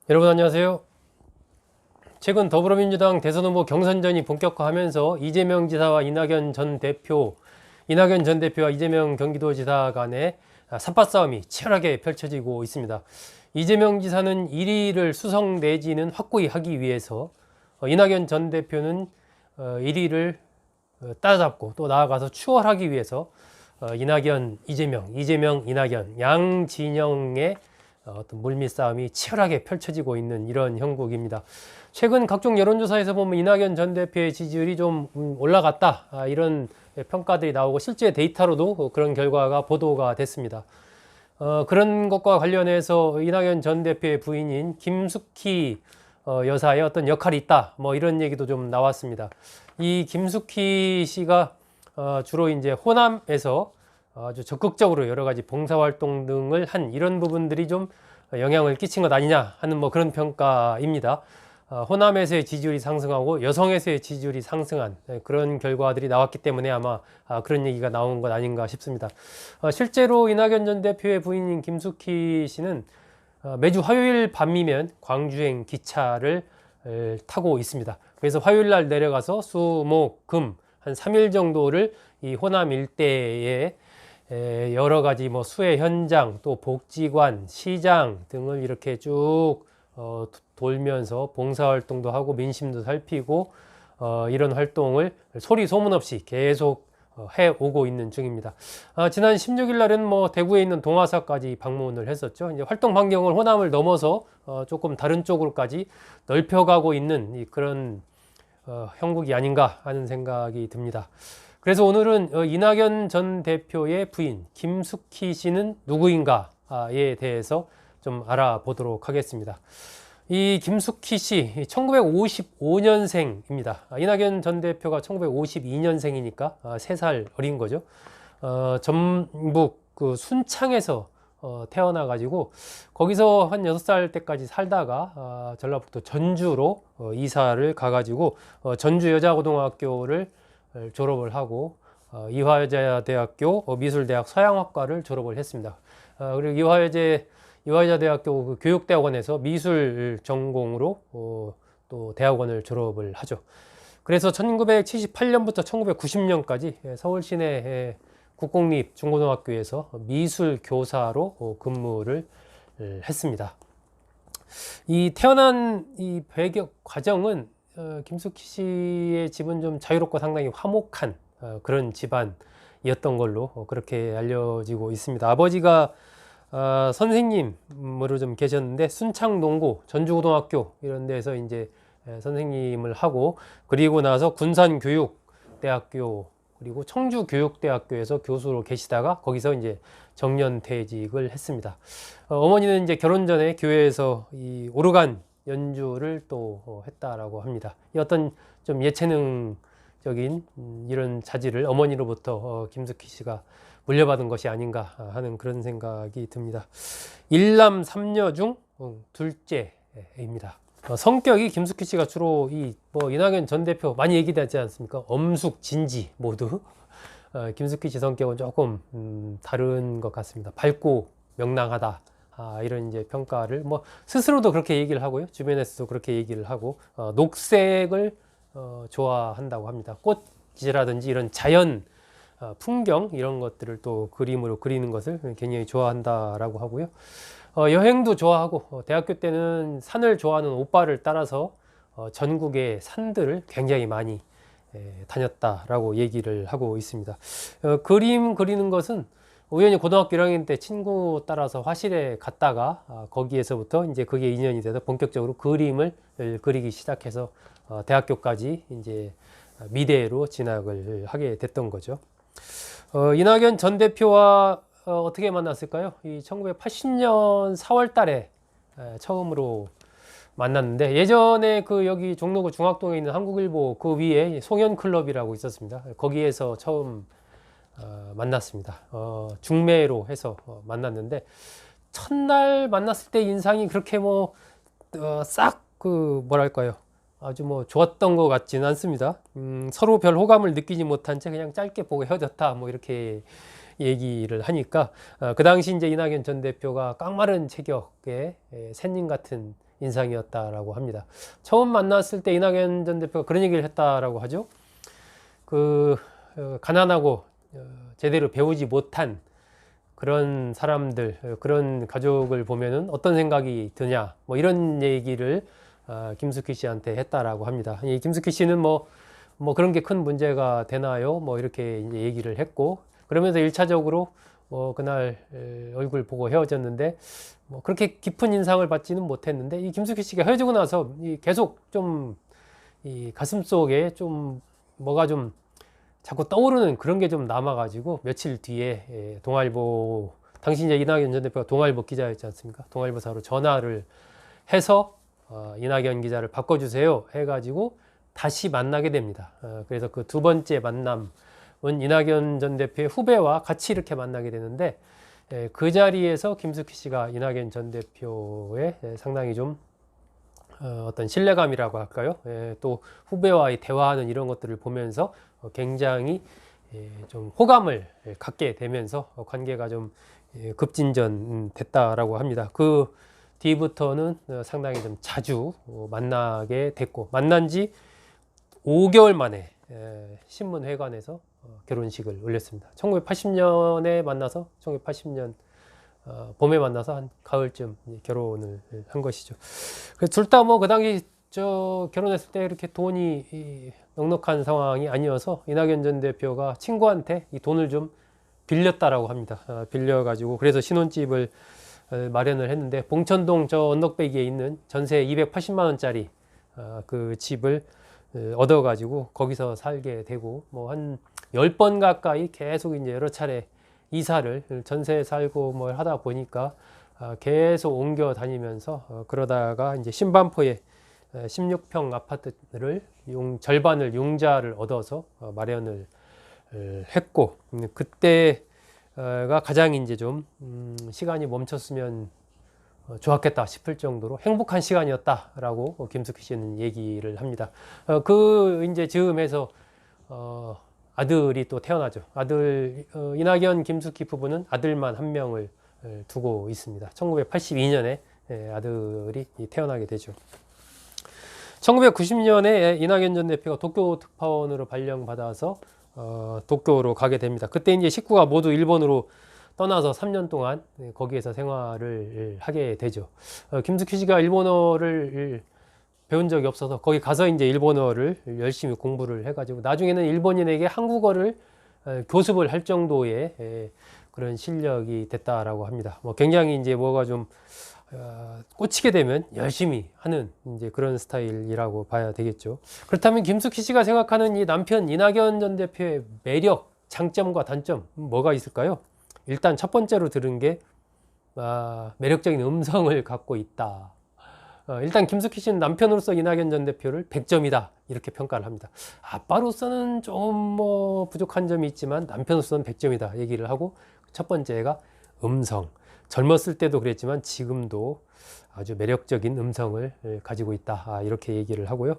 여러분 안녕하세요. 최근 더불어민주당 대선 후보 경선전이 본격화하면서 이재명 지사와 이낙연 전 대표와 이재명 경기도지사 간의 삿바 싸움이 치열하게 펼쳐지고 있습니다. 이재명 지사는 1위를 수성 내지는 확고히 하기 위해서 이낙연 전 대표는 1위를 따라잡고 또 나아가서 추월하기 위해서 이재명, 이낙연 양 진영의 어떤 물밑 싸움이 치열하게 펼쳐지고 있는 이런 형국입니다. 최근 각종 여론조사에서 보면 이낙연 전 대표의 지지율이 좀 올라갔다, 이런 평가들이 나오고 실제 데이터로도 그런 결과가 보도가 됐습니다. 그런 것과 관련해서 이낙연 전 대표의 부인인 김숙희 여사의 어떤 역할이 있다, 뭐 이런 얘기도 좀 나왔습니다. 이 김숙희 씨가 주로 이제 호남에서 아주 적극적으로 여러 가지 봉사활동 등을 한 이런 부분들이 좀 영향을 끼친 것 아니냐 하는 뭐 그런 평가입니다. 호남에서의 지지율이 상승하고 여성에서의 지지율이 상승한 그런 결과들이 나왔기 때문에 아마 그런 얘기가 나온 것 아닌가 싶습니다. 실제로 이낙연 전 대표의 부인인 김숙희 씨는 매주 화요일 밤이면 광주행 기차를 타고 있습니다. 그래서 화요일 날 내려가서 수, 목, 금 한 3일 정도를 이 호남 일대에 여러 가지 뭐 수해 현장, 또 복지관, 시장 등을 이렇게 쭉 돌면서 봉사활동도 하고 민심도 살피고 이런 활동을 소리 소문 없이 계속 해오고 있는 중입니다. 지난 16일 날은 뭐 대구에 있는 동화사까지 방문을 했었죠. 이제 활동 반경을 호남을 넘어서 조금 다른 쪽으로까지 넓혀가고 있는 그런 형국이 아닌가 하는 생각이 듭니다. 그래서 오늘은 이낙연 전 대표의 부인 김숙희 씨는 누구인가에 대해서 좀 알아보도록 하겠습니다. 이 김숙희 씨 1955년생입니다. 이낙연 전 대표가 1952년생이니까 3살 어린 거죠. 전북 그 순창에서 태어나 가지고 거기서 한 6살 때까지 살다가 전라북도 전주로 이사를 가 가지고 전주 여자고등학교를 졸업을 하고 이화여자대학교 미술대학 서양학과를 졸업을 했습니다. 그리고 이화여자대학교 그 교육대학원에서 미술 전공으로 또 대학원을 졸업을 하죠. 그래서 1978년부터 1990년까지 서울 시내 국공립 중고등학교에서 미술 교사로 근무를 했습니다. 이 태어난 이 배경 과정은 김숙희 씨의 집은 좀 자유롭고 상당히 화목한 그런 집안이었던 걸로 그렇게 알려지고 있습니다. 아버지가 선생님으로 좀 계셨는데 순창농고, 전주고등학교 이런 데서 이제 선생님을 하고 그리고 나서 군산교육대학교 그리고 청주교육대학교에서 교수로 계시다가 거기서 이제 정년퇴직을 했습니다. 어머니는 이제 결혼 전에 교회에서 이 오르간 연주를 또 했다라고 합니다. 이 어떤 좀 예체능적인 이런 자질을 어머니로부터 김숙희 씨가 물려받은 것이 아닌가 하는 그런 생각이 듭니다. 일남 삼녀 중 둘째입니다. 성격이 김숙희 씨가 주로 뭐 이낙연 전 대표 많이 얘기되지 않습니까? 엄숙, 진지 모두. 김숙희 씨 성격은 조금 다른 것 같습니다. 밝고 명랑하다. 이런 이제 평가를 뭐 스스로도 그렇게 얘기를 하고요. 주변에서도 그렇게 얘기를 하고 녹색을 좋아한다고 합니다. 꽃이라든지 이런 자연 풍경 이런 것들을 또 그림으로 그리는 것을 굉장히 좋아한다라고 하고요. 여행도 좋아하고 대학교 때는 산을 좋아하는 오빠를 따라서 전국의 산들을 굉장히 많이 다녔다라고 얘기를 하고 있습니다. 그림 그리는 것은 우연히 고등학교 1학년 때 친구 따라서 화실에 갔다가 거기에서부터 이제 그게 인연이 돼서 본격적으로 그림을 그리기 시작해서 대학교까지 이제 미대로 진학을 하게 됐던 거죠. 이낙연 전 대표와 어떻게 만났을까요? 이 1980년 4월 달에 처음으로 만났는데 예전에 그 여기 종로구 중학동에 있는 한국일보 그 위에 송현클럽이라고 있었습니다. 거기에서 처음 만났습니다. 중매로 해서 만났는데 첫날 만났을 때 인상이 그렇게 뭐 싹 그 뭐랄까요? 아주 뭐 좋았던 것 같지는 않습니다. 서로 별 호감을 느끼지 못한 채 그냥 짧게 보고 헤어졌다 뭐 이렇게 얘기를 하니까 그 당시 이제 이낙연 전 대표가 깡마른 체격의 샌님 같은 인상이었다라고 합니다. 처음 만났을 때 이낙연 전 대표가 그런 얘기를 했다라고 하죠. 가난하고 제대로 배우지 못한 그런 사람들, 그런 가족을 보면은 어떤 생각이 드냐, 뭐 이런 얘기를 김숙희 씨한테 했다라고 합니다. 이 김숙희 씨는 뭐 그런 게 큰 문제가 되나요? 뭐 이렇게 이제 얘기를 했고, 그러면서 1차적으로 그날 얼굴 보고 헤어졌는데, 뭐 그렇게 깊은 인상을 받지는 못했는데, 이 김숙희 씨가 헤어지고 나서 계속 좀 이 가슴 속에 좀 뭐가 좀 자꾸 떠오르는 그런 게 좀 남아가지고, 며칠 뒤에 동아일보, 당시 이제 이낙연 전 대표가 동아일보 기자였지 않습니까? 동아일보사로 전화를 해서 이낙연 기자를 바꿔주세요 해가지고 다시 만나게 됩니다. 그래서 그 두 번째 만남은 이낙연 전 대표의 후배와 같이 이렇게 만나게 되는데, 그 자리에서 김숙희 씨가 이낙연 전 대표의 상당히 좀 어떤 신뢰감이라고 할까요? 또 후배와의 대화하는 이런 것들을 보면서 굉장히 좀 호감을 갖게 되면서 관계가 좀 급진전됐다라고 합니다. 그 뒤부터는 상당히 좀 자주 만나게 됐고, 만난 지 5개월 만에 신문회관에서 결혼식을 올렸습니다. 1980년에 만나서 1980년 봄에 만나서 한 가을쯤 결혼을 한 것이죠. 둘 다 뭐 그 당시 결혼했을 때 이렇게 돈이 넉넉한 상황이 아니어서 이낙연 전 대표가 친구한테 이 돈을 좀 빌렸다라고 합니다. 빌려가지고 그래서 신혼집을 마련을 했는데, 봉천동 저 언덕배기에 있는 전세 280만 원짜리 그 집을 얻어가지고 거기서 살게 되고, 뭐 한 10번 가까이 계속 이제 여러 차례 이사를, 전세 살고 뭘 하다 보니까 계속 옮겨 다니면서 그러다가 이제 신반포에 16평 아파트를 절반을 융자를 얻어서 마련을 했고, 그때가 가장 이제 좀 시간이 멈췄으면 좋았겠다 싶을 정도로 행복한 시간이었다라고 김숙희 씨는 얘기를 합니다. 그 이제 즈음에서 아들이 또 태어나죠. 이낙연 김숙희 부부는 아들만 한 명을 두고 있습니다. 1982년에 아들이 태어나게 되죠. 1990년에 이낙연 전 대표가 도쿄 특파원으로 발령받아서 도쿄로 가게 됩니다. 그때 이제 식구가 모두 일본으로 떠나서 3년 동안 거기에서 생활을 하게 되죠. 김숙희 씨가 일본어를 배운 적이 없어서 거기 가서 이제 일본어를 열심히 공부를 해가지고 나중에는 일본인에게 한국어를 교습을 할 정도의 그런 실력이 됐다라고 합니다. 뭐 굉장히 이제 뭐가 좀 꽂히게 되면 열심히 하는 이제 그런 스타일이라고 봐야 되겠죠. 그렇다면 김숙희 씨가 생각하는 이 남편 이낙연 전 대표의 매력, 장점과 단점 뭐가 있을까요? 일단 첫 번째로 들은 게 매력적인 음성을 갖고 있다. 일단 김숙희 씨는 남편으로서 이낙연 전 대표를 100점이다 이렇게 평가를 합니다. 아빠로서는 좀 뭐 부족한 점이 있지만 남편으로서는 100점이다 얘기를 하고, 첫 번째가 음성. 젊었을 때도 그랬지만 지금도 아주 매력적인 음성을 가지고 있다 이렇게 얘기를 하고요.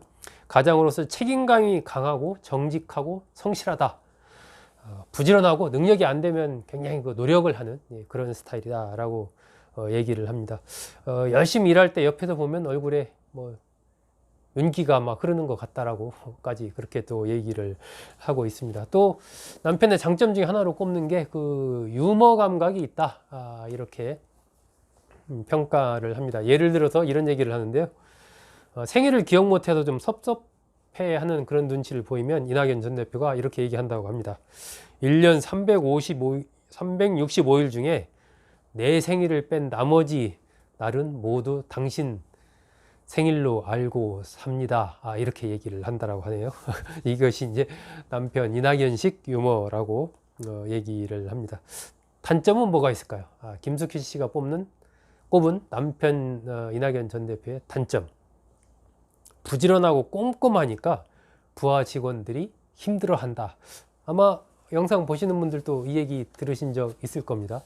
가장으로서 책임감이 강하고 정직하고 성실하다. 부지런하고 능력이 안 되면 굉장히 노력을 하는 그런 스타일이다라고 얘기를 합니다. 열심히 일할 때 옆에서 보면 얼굴에 뭐 윤기가 막 흐르는 것 같다라고까지 그렇게 또 얘기를 하고 있습니다. 또 남편의 장점 중에 하나로 꼽는 게 그 유머 감각이 있다 이렇게 평가를 합니다. 예를 들어서 이런 얘기를 하는데요. 생일을 기억 못해서 좀 섭섭해하는 그런 눈치를 보이면 이낙연 전 대표가 이렇게 얘기한다고 합니다. 1년 365일 중에 내 생일을 뺀 나머지 날은 모두 당신 생일로 알고 삽니다. 이렇게 얘기를 한다라고 하네요. 이것이 이제 남편 이낙연식 유머라고 얘기를 합니다. 단점은 뭐가 있을까요? 김숙희 씨가 꼽은 남편 이낙연 전 대표의 단점. 부지런하고 꼼꼼하니까 부하 직원들이 힘들어한다. 아마 영상 보시는 분들도 이 얘기 들으신 적 있을 겁니다.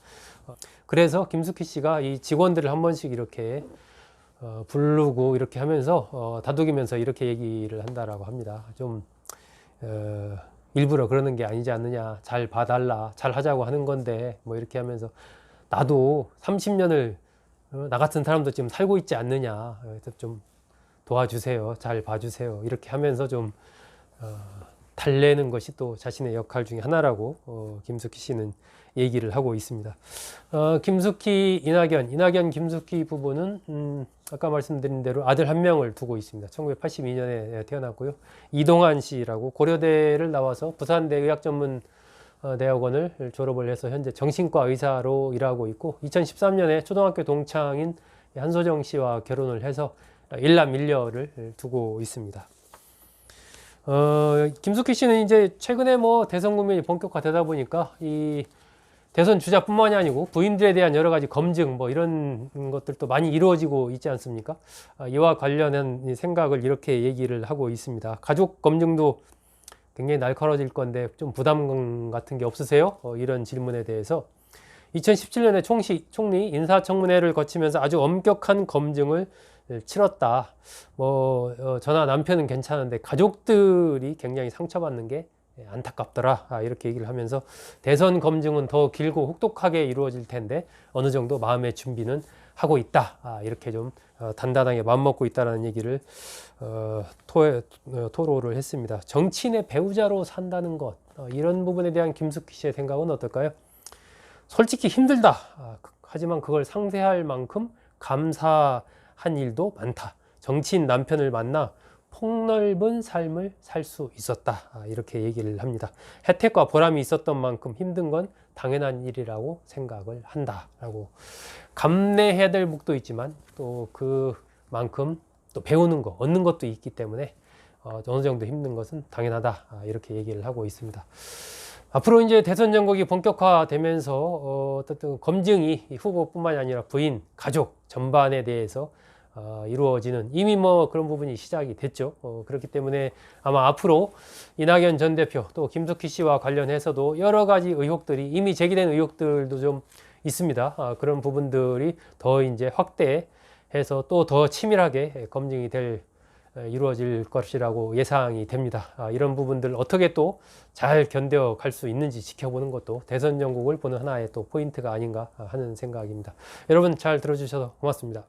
그래서 김숙희 씨가 이 직원들을 한 번씩 이렇게 부르고 이렇게 하면서 다독이면서 이렇게 얘기를 한다라고 합니다. 좀 일부러 그러는 게 아니지 않느냐, 잘 봐달라, 잘 하자고 하는 건데 뭐 이렇게 하면서 나도 30년을 나 같은 사람도 지금 살고 있지 않느냐. 그래서 좀 도와주세요. 잘 봐주세요. 이렇게 하면서 좀 달래는 것이 또 자신의 역할 중에 하나라고 김숙희 씨는 얘기를 하고 있습니다. 김숙희, 이낙연, 김숙희 부부는 아까 말씀드린 대로 아들 한 명을 두고 있습니다. 1982년에 태어났고요. 이동환 씨라고 고려대를 나와서 부산대 의학전문대학원을 졸업을 해서 현재 정신과 의사로 일하고 있고 2013년에 초등학교 동창인 한소정 씨와 결혼을 해서 일남 일녀를 두고 있습니다. 김숙희 씨는 이제 최근에 뭐 대선 국면이 본격화되다 보니까 이 대선 주자뿐만이 아니고 부인들에 대한 여러 가지 검증 뭐 이런 것들도 많이 이루어지고 있지 않습니까? 이와 관련한 생각을 이렇게 얘기를 하고 있습니다. 가족 검증도 굉장히 날카로워질 건데 좀 부담감 같은 게 없으세요? 이런 질문에 대해서 2017년에 총리 인사청문회를 거치면서 아주 엄격한 검증을 치렀다. 저나 남편은 괜찮은데 가족들이 굉장히 상처받는 게 안타깝더라. 이렇게 얘기를 하면서 대선 검증은 더 길고 혹독하게 이루어질 텐데 어느 정도 마음의 준비는 하고 있다. 이렇게 좀 단단하게 마음먹고 있다는 얘기를 토로를 했습니다. 정치인의 배우자로 산다는 것, 이런 부분에 대한 김숙희 씨의 생각은 어떨까요? 솔직히 힘들다. 하지만 그걸 상쇄할 만큼 감사한 일도 많다. 정치인 남편을 만나 폭넓은 삶을 살 수 있었다. 이렇게 얘기를 합니다. 혜택과 보람이 있었던 만큼 힘든 건 당연한 일이라고 생각을 한다. 라고 감내해야 될 몫도 있지만 또 그만큼 또 배우는 거, 얻는 것도 있기 때문에 어느 정도 힘든 것은 당연하다. 이렇게 얘기를 하고 있습니다. 앞으로 이제 대선 전국이 본격화되면서 어쨌든 검증이 후보뿐만이 아니라 부인, 가족 전반에 대해서 이루어지는 이미 뭐 그런 부분이 시작이 됐죠. 그렇기 때문에 아마 앞으로 이낙연 전 대표 또 김숙희 씨와 관련해서도 여러 가지 의혹들이 이미 제기된 의혹들도 좀 있습니다. 그런 부분들이 더 이제 확대해서 또 더 치밀하게 검증이 이루어질 것이라고 예상이 됩니다. 이런 부분들 어떻게 또 잘 견뎌갈 수 있는지 지켜보는 것도 대선 전국을 보는 하나의 또 포인트가 아닌가 하는 생각입니다. 여러분 잘 들어주셔서 고맙습니다.